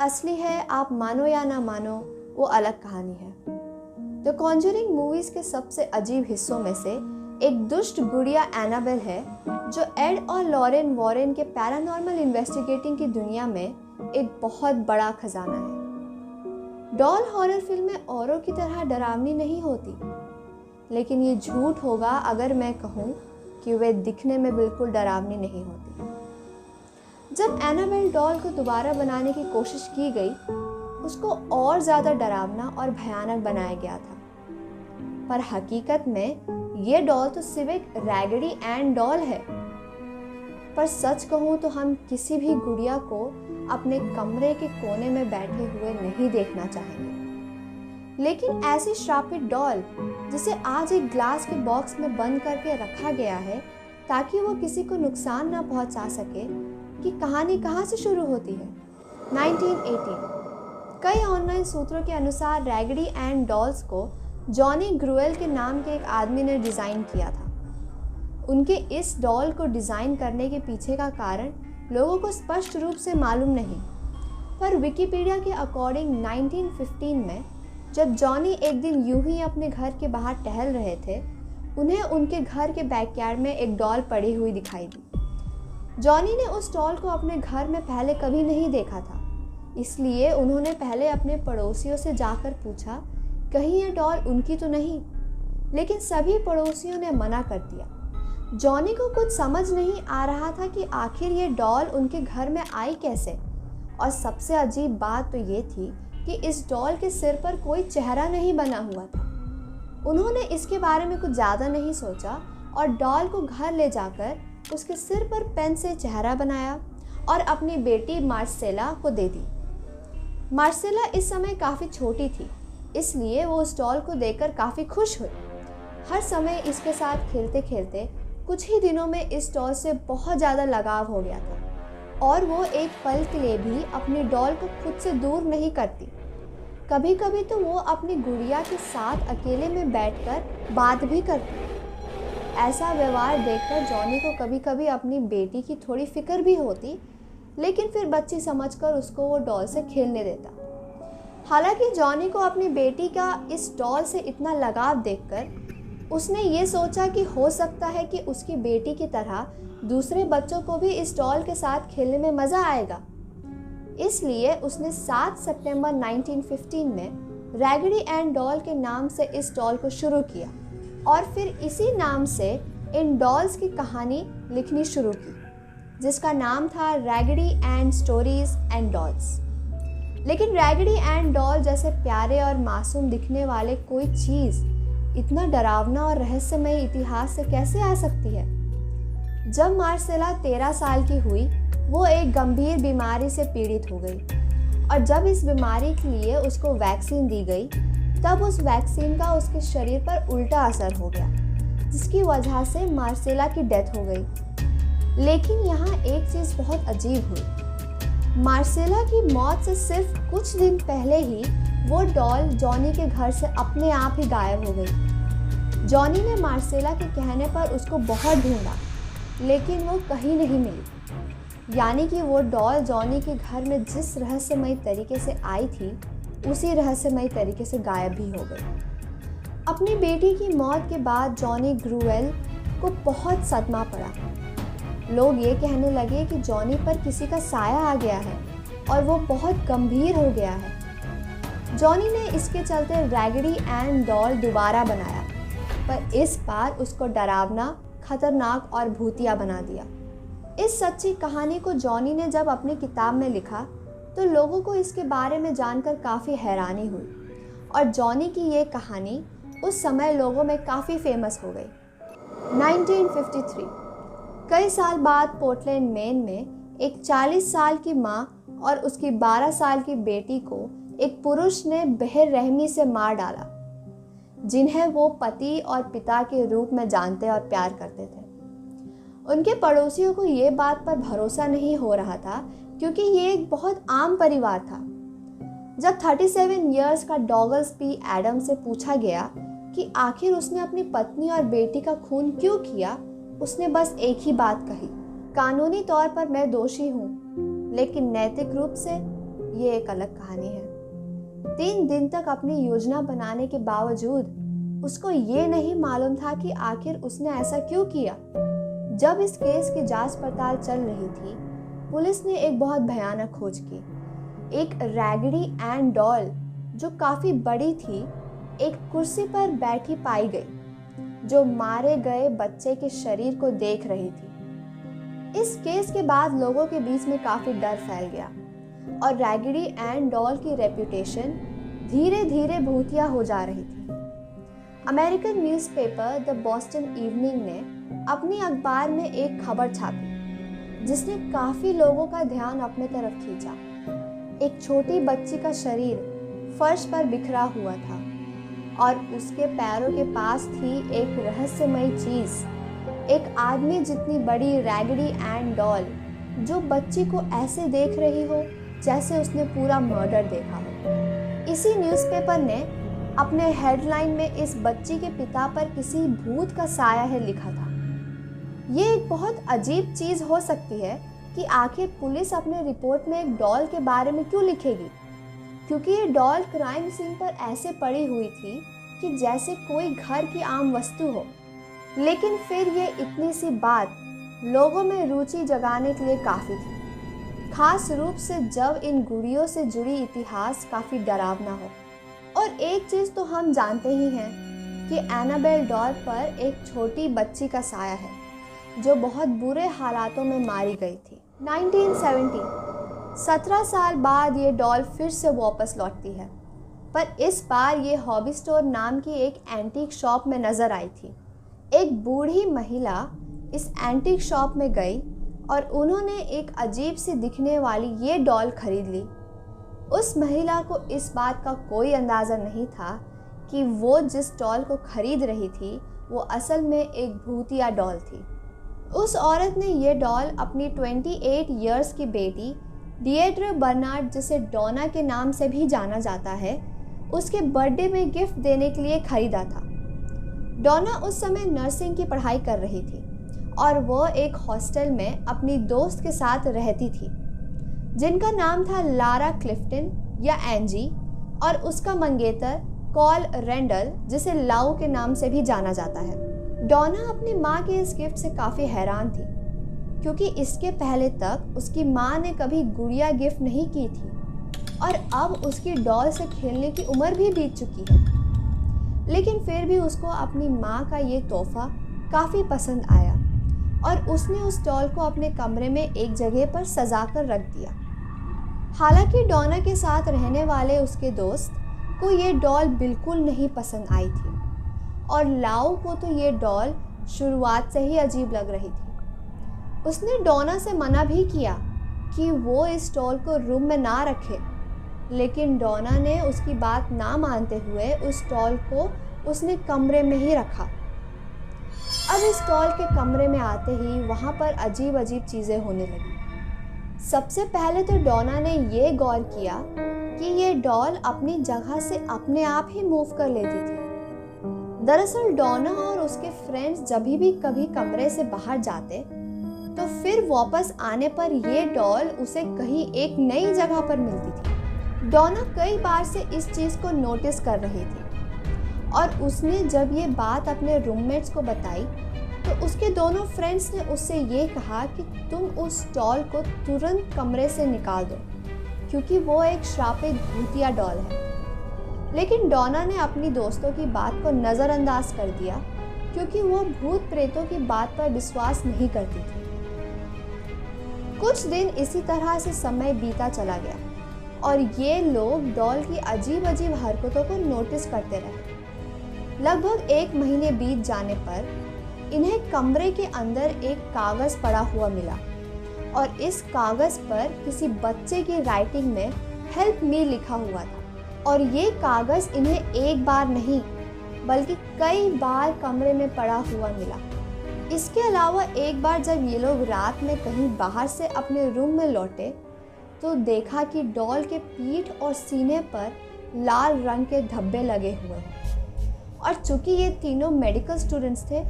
असली है, आप मानो या ना मानो, वो अलग कहानी है। द कॉन्जरिंग मूवीज़ के सबसे अजीब हिस्सों में से एक दुष्ट गुड़िया एनाबेल है, जो एड और लॉरेन वॉरेन के पैरानॉर्मल इन्वेस्टिगेटिंग की दुनिया में एक बहुत बड़ा खजाना है। डॉल हॉरर फिल्में औरों की तरह डरावनी नहीं होती, लेकिन ये झूठ होगा अगर मैं कहूँ कि वे दिखने में बिल्कुल डरावनी नहीं होती। जब एनाबेल डॉल को दोबारा बनाने की कोशिश की गई, उसको और ज़्यादा डरावना और भयानक बनाया गया था। पर हकीकत में ये डॉल तो सिर्फ एक रैगडी एन डॉल है। पर सच कहूँ तो हम किसी भी गुड़िया को अपने कमरे के कोने में बैठे हुए नहीं देखना चाहेंगे, लेकिन ऐसी श्रापित डॉल जिसे आज एक ग्लास के बॉक्स में बंद करके रखा गया है ताकि वो किसी को नुकसान ना पहुंचा सके, कि कहानी कहाँ से शुरू होती है। 1918 कई ऑनलाइन सूत्रों के अनुसार रैगडी एन डॉल्स को जॉनी ग्रुएल के नाम के एक आदमी ने डिज़ाइन किया था। उनके इस डॉल को डिज़ाइन करने के पीछे का कारण लोगों को स्पष्ट रूप से मालूम नहीं, पर विकिपीडिया के अकॉर्डिंग 1915 में जब जॉनी एक दिन यूं ही अपने घर के बाहर टहल रहे थे, उन्हें उनके घर के बैकयार्ड में एक डॉल पड़ी हुई दिखाई दी। जॉनी ने उस डॉल को अपने घर में पहले कभी नहीं देखा था, इसलिए उन्होंने पहले अपने पड़ोसियों से जाकर पूछा कहीं ये डॉल उनकी तो नहीं, लेकिन सभी पड़ोसियों ने मना कर दिया। जॉनी को कुछ समझ नहीं आ रहा था कि आखिर ये डॉल उनके घर में आई कैसे, और सबसे अजीब बात तो ये थी कि इस डॉल के सिर पर कोई चेहरा नहीं बना हुआ था। उन्होंने इसके बारे में कुछ ज़्यादा नहीं सोचा और डॉल को घर ले जाकर उसके सिर पर पेन से चेहरा बनाया और अपनी बेटी मार्सेला को दे दी। मार्सेला इस समय काफ़ी छोटी थी, इसलिए वो उस डॉल को देखकर काफ़ी खुश हुई। हर समय इसके साथ खेलते खेलते कुछ ही दिनों में इस डॉल से बहुत ज़्यादा लगाव हो गया था और वो एक पल के लिए भी अपनी डॉल को खुद से दूर नहीं करती। कभी कभी तो वो अपनी गुड़िया के साथ अकेले में बैठकर बात भी करती। ऐसा व्यवहार देखकर जॉनी को कभी कभी अपनी बेटी की थोड़ी फिक्र भी होती, लेकिन फिर बच्ची समझकर उसको वो डॉल से खेलने देता। हालांकि जॉनी को अपनी बेटी का इस डॉल से इतना लगाव देखकर उसने ये सोचा कि हो सकता है कि उसकी बेटी की तरह दूसरे बच्चों को भी इस डॉल के साथ खेलने में मज़ा आएगा। इसलिए उसने 7 सितंबर 1915 में रैगडी एन डॉल के नाम से इस डॉल को शुरू किया और फिर इसी नाम से इन डॉल्स की कहानी लिखनी शुरू की, जिसका नाम था रैगडी एंड स्टोरीज एंड डॉल्स। लेकिन रैगडी एंड डॉल जैसे प्यारे और मासूम दिखने वाले कोई चीज़ इतना डरावना और रहस्यमय इतिहास से कैसे आ सकती है। जब मार्सेला 13 साल की हुई, वो एक गंभीर बीमारी से पीड़ित हो गई और जब इस बीमारी के लिए उसको वैक्सीन दी गई, तब उस वैक्सीन का उसके शरीर पर उल्टा असर हो गया, जिसकी वजह से मार्सेला की डेथ हो गई। लेकिन यहाँ एक चीज़ बहुत अजीब हुई। मार्सेला की मौत से सिर्फ कुछ दिन पहले ही वो डॉल जॉनी के घर से अपने आप ही गायब हो गई। जॉनी ने मार्सेला के कहने पर उसको बहुत ढूंढा, लेकिन वो कहीं नहीं मिली। यानी कि वो डॉल जॉनी के घर में जिस रहस्यमय तरीके से आई थी, उसी रहस्यमय तरीके से गायब भी हो गई। अपनी बेटी की मौत के बाद जॉनी ग्रुएल को बहुत सदमा पड़ा। लोग ये कहने लगे कि जॉनी पर किसी का साया आ गया है और वो बहुत गंभीर हो गया है। जॉनी ने इसके चलते रैगडी एन डॉल दोबारा बनाया, पर इस बार उसको डरावना, खतरनाक और भूतिया बना दिया। इस सच्ची कहानी को जॉनी ने जब अपनी किताब में लिखा तो लोगों को इसके बारे में जानकर काफ़ी हैरानी हुई और जॉनी की ये कहानी उस समय लोगों में काफ़ी फेमस हो गई। 1953 कई साल बाद पोर्टलैंड मेन में एक 40 साल की माँ और उसकी 12 साल की बेटी को एक पुरुष ने बेरहमी से मार डाला, जिन्हें वो पति और पिता के रूप में जानते और प्यार करते थे। उनके पड़ोसियों को ये बात पर भरोसा नहीं हो रहा था, क्योंकि ये एक बहुत आम परिवार था। जब 37 इयर्स का डॉगल्स पी एडम से पूछा गया कि आखिर उसने अपनी पत्नी और बेटी का खून क्यों किया, उसने बस एक ही बात कही, कानूनी तौर पर मैं दोषी हूँ, लेकिन नैतिक रूप से ये एक अलग कहानी है। 3 दिन तक अपनी योजना बनाने के बावजूद उसको ये नहीं मालूम था कि आखिर उसने ऐसा क्यों किया। जब इस केस की जांच पड़ताल चल रही थी, पुलिस ने एक बहुत भयानक खोज की। एक रैगडी एन डॉल जो काफ़ी बड़ी थी, एक कुर्सी पर बैठी पाई गई, जो मारे गए बच्चे के शरीर को देख रही थी। इस केस के बाद लोगों के बीच में काफ़ी डर फैल गया और रैगडी एन डॉल की रेपुटेशन धीरे धीरे भूतिया हो जा रही थी। American newspaper the Boston evening ने अपनी अखबार में एक खबर छापी जिसने काफ़ी लोगों का ध्यान अपने तरफ खींचा। एक छोटी बच्ची का शरीर फर्श पर बिखरा हुआ था और उसके पैरों के पास थी एक रहस्यमयी चीज़, एक आदमी जितनी बड़ी रैगडी एन डॉल जो बच्ची को ऐसे देख रही हो जैसे उसने पूरा मर्डर देखा हो। इसी न्यूज़पेपर ने अपने हेडलाइन में इस बच्ची के पिता पर किसी भूत का साया है लिखा था। ये एक बहुत अजीब चीज़ हो सकती है कि आखिर पुलिस अपने रिपोर्ट में एक डॉल के बारे में क्यों लिखेगी, क्योंकि ये डॉल क्राइम सीन पर ऐसे पड़ी हुई थी कि जैसे कोई घर की आम वस्तु हो। लेकिन फिर ये इतनी सी बात लोगों में रुचि जगाने के लिए काफ़ी थी, खास रूप से जब इन गुड़ियों से जुड़ी इतिहास काफ़ी डरावना हो। और एक चीज़ तो हम जानते ही हैं कि एनाबेल डॉल पर एक छोटी बच्ची का साया है जो बहुत बुरे हालातों में मारी गई थी। 1970, 17 साल बाद ये डॉल फिर से वापस लौटती है, पर इस बार ये हॉबी स्टोर नाम की एक एंटीक शॉप में नज़र आई थी। एक बूढ़ी महिला इस एंटीक शॉप में गई और उन्होंने एक अजीब सी दिखने वाली ये डॉल खरीद ली। उस महिला को इस बात का कोई अंदाज़ा नहीं था कि वो जिस डॉल को खरीद रही थी वो असल में एक भूतिया डॉल थी। उस औरत ने ये डॉल अपनी 28 इयर्स की बेटी डिएड्रे बर्नार्ड, जिसे डोना के नाम से भी जाना जाता है, उसके बर्थडे में गिफ्ट देने के लिए खरीदा था। डोना उस समय नर्सिंग की पढ़ाई कर रही थी और वो एक हॉस्टल में अपनी दोस्त के साथ रहती थी जिनका नाम था लारा क्लिफ्टन या एंजी, और उसका मंगेतर कॉल रेंडल, जिसे लाउ के नाम से भी जाना जाता है। डोना अपनी माँ के इस गिफ्ट से काफ़ी हैरान थी क्योंकि इसके पहले तक उसकी माँ ने कभी गुड़िया गिफ्ट नहीं की थी और अब उसकी डॉल से खेलने की उम्र भी बीत चुकी है। लेकिन फिर भी उसको अपनी माँ का ये तोहफा काफ़ी पसंद आया और उसने उस डॉल को अपने कमरे में एक जगह पर सजा कर रख दिया। हालांकि डोना के साथ रहने वाले उसके दोस्त को ये डॉल बिल्कुल नहीं पसंद आई थी और लाओ को तो ये डॉल शुरुआत से ही अजीब लग रही थी। उसने डोना से मना भी किया कि वो इस डॉल को रूम में ना रखे, लेकिन डोना ने उसकी बात ना मानते हुए उस डॉल को उसने कमरे में ही रखा। अब इस डॉल के कमरे में आते ही वहाँ पर अजीब अजीब चीज़ें होने लगी। सबसे पहले तो डोना ने ये गौर किया कि ये डॉल अपनी जगह से अपने आप ही मूव कर लेती थी। दरअसल डोना और उसके फ्रेंड्स जब भी कभी कमरे से बाहर जाते तो फिर वापस आने पर ये डॉल उसे कहीं एक नई जगह पर मिलती थी। डोना कई बार से इस चीज़ को नोटिस कर रही थी और उसने जब ये बात अपने रूममेट्स को बताई तो उसके दोनों फ्रेंड्स ने उससे ये कहा कि तुम उस डॉल को तुरंत कमरे से निकाल दो क्योंकि वो एक श्रापित भूतिया डॉल है। लेकिन डोना ने अपनी दोस्तों की बात को नज़रअंदाज कर दिया क्योंकि वो भूत प्रेतों की बात पर विश्वास नहीं करती थी। कुछ दिन इसी तरह से समय बीता चला गया और ये लोग डॉल की अजीब अजीब हरकतों को नोटिस करते रहे। लगभग 1 महीने बीत जाने पर इन्हें कमरे के अंदर एक कागज़ पड़ा हुआ मिला और इस कागज़ पर किसी बच्चे की राइटिंग में हेल्प मी लिखा हुआ था और ये कागज़ इन्हें एक बार नहीं बल्कि कई बार कमरे में पड़ा हुआ मिला। इसके अलावा एक बार जब ये लोग रात में कहीं बाहर से अपने रूम में लौटे तो देखा कि डॉल के पीठ और सीने पर लाल रंग के धब्बे लगे हुए हैं और चूंकि ये तीनों मेडिकल स्टूडेंट्स थे,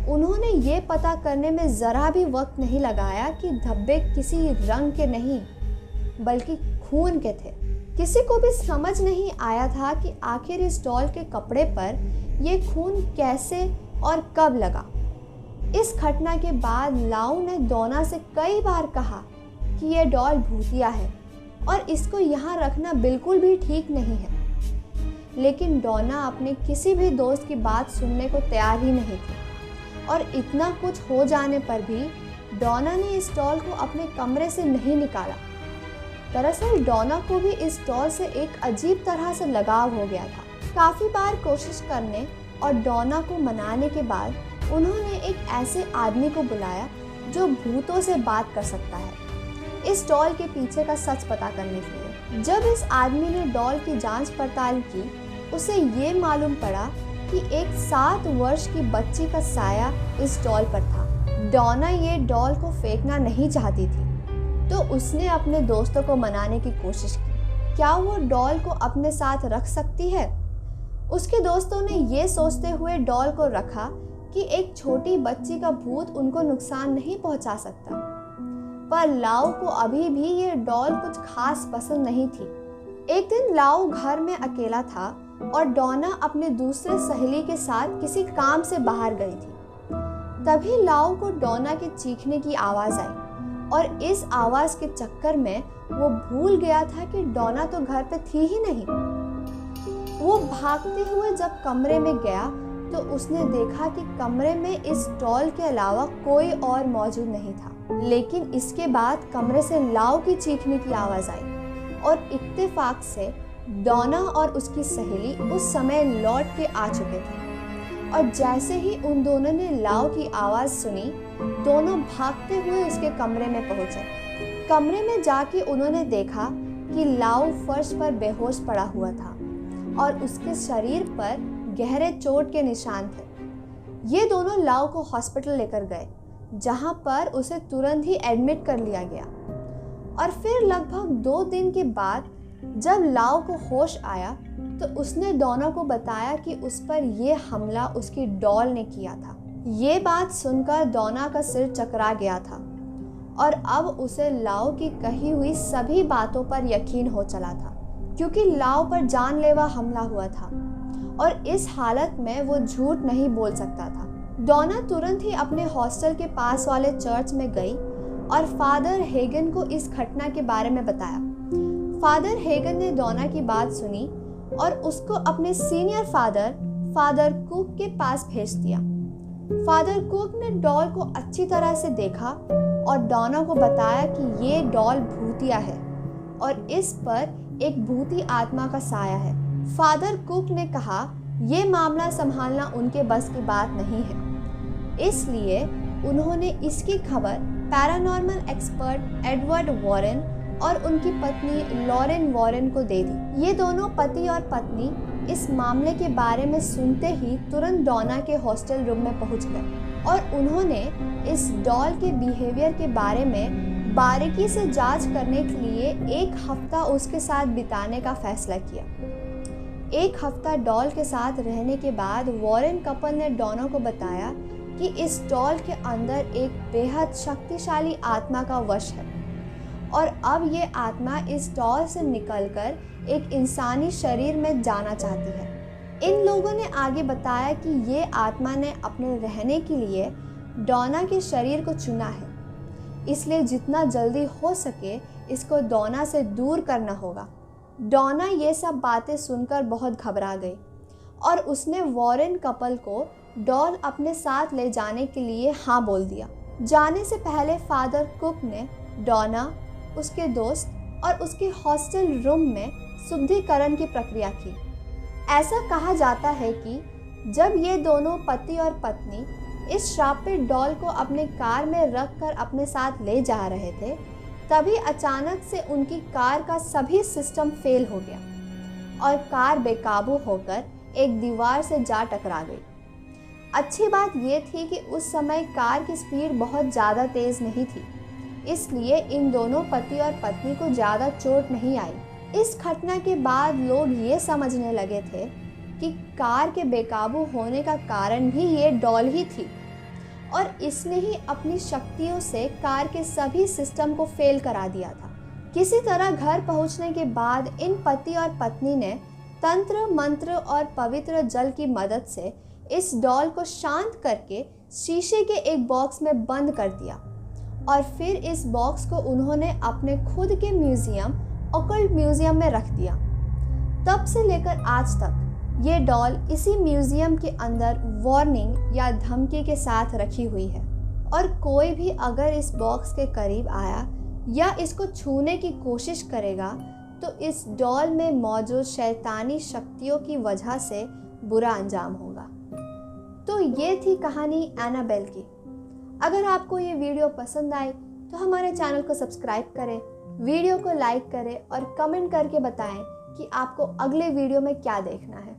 उन्होंने ये पता करने में ज़रा भी वक्त नहीं लगाया कि धब्बे किसी रंग के नहीं बल्कि खून के थे। किसी को भी समझ नहीं आया था कि आखिर इस डॉल के कपड़े पर ये खून कैसे और कब लगा। इस घटना के बाद लाउ ने डोना से कई बार कहा कि यह डॉल भूतिया है और इसको यहाँ रखना बिल्कुल भी ठीक नहीं है, लेकिन डोना अपने किसी भी दोस्त की बात सुनने को तैयार ही नहीं थी। और इतना कुछ हो जाने पर भी डोना ने इस डॉल को अपने कमरे से नहीं निकाला। दरअसल डोना को भी इस डॉल से एक अजीब तरह से लगाव हो गया था। काफ़ी बार कोशिश करने और डोना को मनाने के बाद उन्होंने एक ऐसे आदमी को बुलाया जो भूतों से बात कर सकता है, इस डॉल के पीछे का सच पता करने के लिए। जब इस आदमी ने डॉल की जांच पड़ताल की, उसे ये मालूम पड़ा कि एक 7 वर्ष की बच्ची का साया इस डॉल पर था। डोना ये डॉल को फेंकना नहीं चाहती थी, तो उसने अपने दोस्तों को मनाने की कोशिश की। क्या वो डॉल को अपने साथ रख सकती है? उसके दोस्तों ने ये सोचते हुए डॉल को रखा कि एक छोटी बच्ची का भूत उनको नुकसान नहीं पहुंचा सकता। पर लाउ को अभी भी ये डॉल कुछ खास पसंद नहीं थी। एक दिन लाउ घर में अकेला था और डोना अपने दूसरे सहेली के साथ किसी काम से बाहर गई थी। तभी लाउ को डोना के चीखने की आवाज़ आई और इस आवाज़ के चक्कर में वो भूल गया था कि डोना तो घर पे थी ही नहीं। वो भागते हुए जब कमरे में गया तो उसने देखा कि कमरे में इस डॉल के अलावा कोई और मौजूद नहीं था। लेकिन इसके बाद कमरे से लाउ की चीखने की आवाज़ आई और इत्तेफाक से डोना और उसकी सहेली उस समय लौट के आ चुके थे। और जैसे ही उन दोनों ने लाउ की आवाज़ सुनी, दोनों भागते हुए उसके कमरे में पहुंचे। कमरे में जाके उन्होंने देखा कि लाउ फर्श पर बेहोश पड़ा हुआ था और उसके शरीर पर गहरे चोट के निशान थे। ये दोनों लाउ को हॉस्पिटल लेकर गए, जहां पर उसे तुरंत ही एडमिट कर लिया गया। और फिर लगभग 2 दिन के बाद जब लाउ को होश आया तो उसने डोना को बताया कि उस पर यह हमला उसकी डॉल ने किया था। ये बात सुनकर डोना का सिर चकरा गया था और अब उसे लाउ की कही हुई सभी बातों पर यकीन हो चला था, क्योंकि लाउ पर जानलेवा हमला हुआ था और इस हालत में वो झूठ नहीं बोल सकता था। डोना तुरंत ही अपने हॉस्टल के पास वाले चर्च में गई और फादर हेगन को इस घटना के बारे में बताया। फादर हेगन ने डोना की बात सुनी और उसको अपने सीनियर फादर कुक के पास भेज दिया। फादर कुक ने डॉल को अच्छी तरह से देखा और डोना को बताया कि ये डॉल भूतिया है और इस पर एक भूती आत्मा का साया है। फादर कुक ने कहा ये मामला संभालना उनके बस की बात नहीं है, इसलिए उन्होंने इसकी खबर पैरानॉर्मल एक्सपर्ट एडवर्ड वॉरेन और उनकी पत्नी लॉरेन वॉरेन को दे दी। ये दोनों पति और पत्नी इस मामले के बारे में सुनते ही तुरंत डोना के हॉस्टल रूम में पहुंच गए और उन्होंने इस डॉल के बिहेवियर के बारे में बारीकी से जांच करने के लिए 1 हफ्ता उसके साथ बिताने का फैसला किया। 1 हफ्ता डॉल के साथ रहने के बाद वॉरेन कपल ने डोना को बताया कि इस डॉल के अंदर एक बेहद शक्तिशाली आत्मा का वश है और अब ये आत्मा इस डॉल से निकलकर एक इंसानी शरीर में जाना चाहती है। इन लोगों ने आगे बताया कि ये आत्मा ने अपने रहने के लिए डोना के शरीर को चुना है, इसलिए जितना जल्दी हो सके इसको डोना से दूर करना होगा। डोना ये सब बातें सुनकर बहुत घबरा गई और उसने वॉरेन कपल को डॉल अपने साथ ले जाने के लिए हाँ बोल दिया। जाने से पहले फादर कुक ने डोना, उसके दोस्त और उसके हॉस्टल रूम में शुद्धिकरण की प्रक्रिया की। ऐसा कहा जाता है कि जब ये दोनों पति और पत्नी इस श्रापित डॉल को अपने कार में रखकर अपने साथ ले जा रहे थे, तभी अचानक से उनकी कार का सभी सिस्टम फेल हो गया और कार बेकाबू होकर एक दीवार से जा टकरा गई। अच्छी बात ये थी कि उस समय कार की स्पीड बहुत ज़्यादा तेज़ नहीं थी, इसलिए इन दोनों पति और पत्नी को ज़्यादा चोट नहीं आई। इस घटना के बाद लोग ये समझने लगे थे कि कार के बेकाबू होने का कारण भी ये डॉल ही थी और इसने ही अपनी शक्तियों से कार के सभी सिस्टम को फेल करा दिया था। किसी तरह घर पहुंचने के बाद इन पति और पत्नी ने तंत्र मंत्र और पवित्र जल की मदद से इस डॉल को शांत करके शीशे के एक बॉक्स में बंद कर दिया और फिर इस बॉक्स को उन्होंने अपने खुद के म्यूजियम ऑकल्ट म्यूजियम में रख दिया। तब से लेकर आज तक ये डॉल इसी म्यूजियम के अंदर वार्निंग या धमकी के साथ रखी हुई है और कोई भी अगर इस बॉक्स के करीब आया या इसको छूने की कोशिश करेगा तो इस डॉल में मौजूद शैतानी शक्तियों की वजह से बुरा अंजाम होगा। तो ये थी कहानी एनाबेल की। अगर आपको ये वीडियो पसंद आई तो हमारे चैनल को सब्सक्राइब करें, वीडियो को लाइक करें और कमेंट करके बताएं कि आपको अगले वीडियो में क्या देखना है।